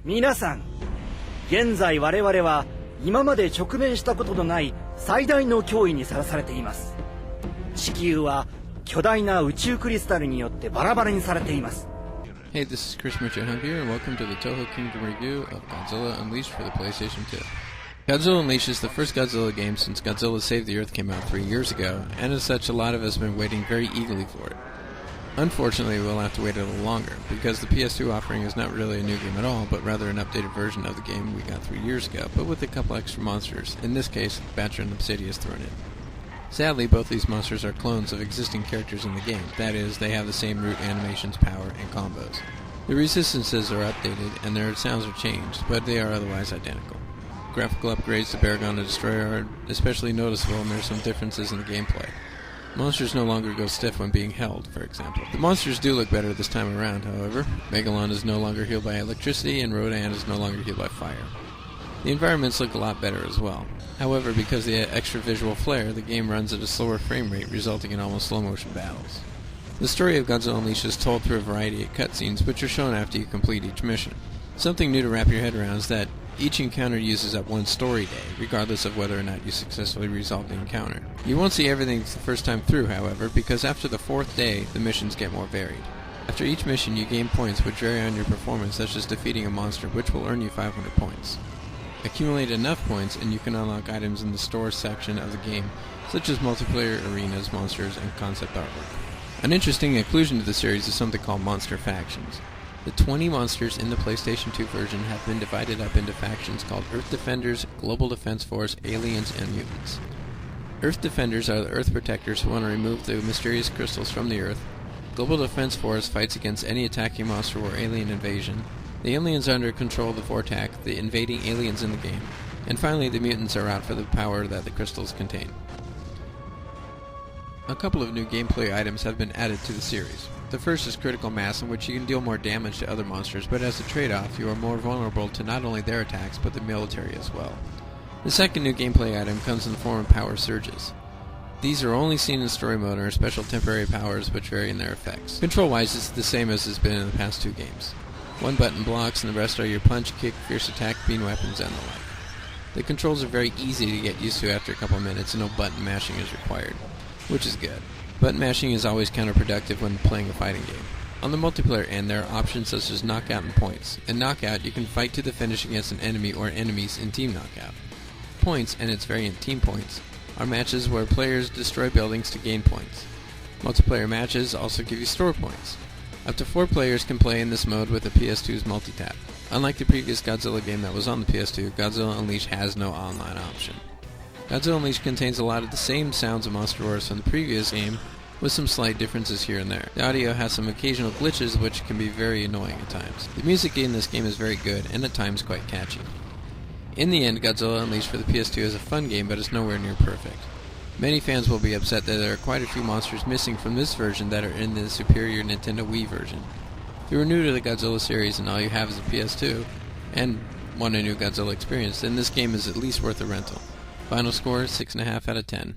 皆さん、現在我々は今まで直面したことのない最大の脅威にさらされています。地球は巨大な宇宙クリスタルによってバラバラにされています。Hey, this is Chris Merchant here, and welcome to the Toho Kingdom review of Godzilla Unleashed for the PlayStation 2. Godzilla Unleashed is the first Godzilla game since Godzilla Save the Earth came out 3 years ago, and as such a lot of us have been waiting very eagerly for it. Unfortunately, we'll have to wait a little longer, because the PS2 offering is not really a new game at all, but rather an updated version of the game we got 3 years ago, but with a couple extra monsters, in this case, Batra and Obsidian thrown in. Sadly, both these monsters are clones of existing characters in the game, that is, they have the same root animations, power, and combos. The resistances are updated, and their sounds are changed, but they are otherwise identical. Graphical upgrades to Baragon the Destroyer are especially noticeable, and there are some differences in the gameplay. Monsters no longer go stiff when being held, for example. The monsters do look better this time around, however. Megalon is no longer healed by electricity, and Rodan is no longer healed by fire. The environments look a lot better as well. However, because of the extra visual flair, the game runs at a slower frame rate, resulting in almost slow-motion battles. The story of Godzilla Unleashed is told through a variety of cutscenes, which are shown after you complete each mission. Something new to wrap your head around is that each encounter uses up one story day, regardless of whether or not you successfully resolve the encounter. You won't see everything the first time through, however, because after the 4th day, the missions get more varied. After each mission, you gain points which vary on your performance, such as defeating a monster, which will earn you 500 points. Accumulate enough points and you can unlock items in the store section of the game, such as multiplayer arenas, monsters, and concept artwork. An interesting inclusion to the series is something called monster factions. The 20 monsters in the PlayStation 2 version have been divided up into factions called Earth Defenders, Global Defense Force, Aliens, and Mutants. Earth Defenders are the Earth Protectors who want to remove the mysterious crystals from the Earth. Global Defense Force fights against any attacking monster or alien invasion. The aliens are under control of the Vortac, the invading aliens in the game. And finally, the mutants are out for the power that the crystals contain. A couple of new gameplay items have been added to the series. The first is Critical Mass, in which you can deal more damage to other monsters, but as a trade-off, you are more vulnerable to not only their attacks, but the military as well. The second new gameplay item comes in the form of Power Surges. These are only seen in story mode and are special temporary powers which vary in their effects. Control-wise, it's the same as has been in the past 2 games. One button blocks, and the rest are your punch, kick, fierce attack, beam weapons, and the like. The controls are very easy to get used to after a couple minutes, and no button mashing is required, which is good. Button mashing is always counterproductive when playing a fighting game. On the multiplayer end, there are options such as knockout and points. In knockout, you can fight to the finish against an enemy or enemies in team knockout. Points, and its variant team points, are matches where players destroy buildings to gain points. Multiplayer matches also give you store points. Up to 4 players can play in this mode with the PS2's multi-tap. Unlike the previous Godzilla game that was on the PS2, Godzilla Unleashed has no online option. Godzilla Unleashed contains a lot of the same sounds of monster roars from the previous game, with some slight differences here and there. The audio has some occasional glitches which can be very annoying at times. The music in this game is very good, and at times quite catchy. In the end, Godzilla Unleashed for the PS2 is a fun game, but it's nowhere near perfect. Many fans will be upset that there are quite a few monsters missing from this version that are in the superior Nintendo Wii version. If you are new to the Godzilla series and all you have is a PS2, and want a new Godzilla experience, then this game is at least worth a rental. Final score, 6.5 out of 10.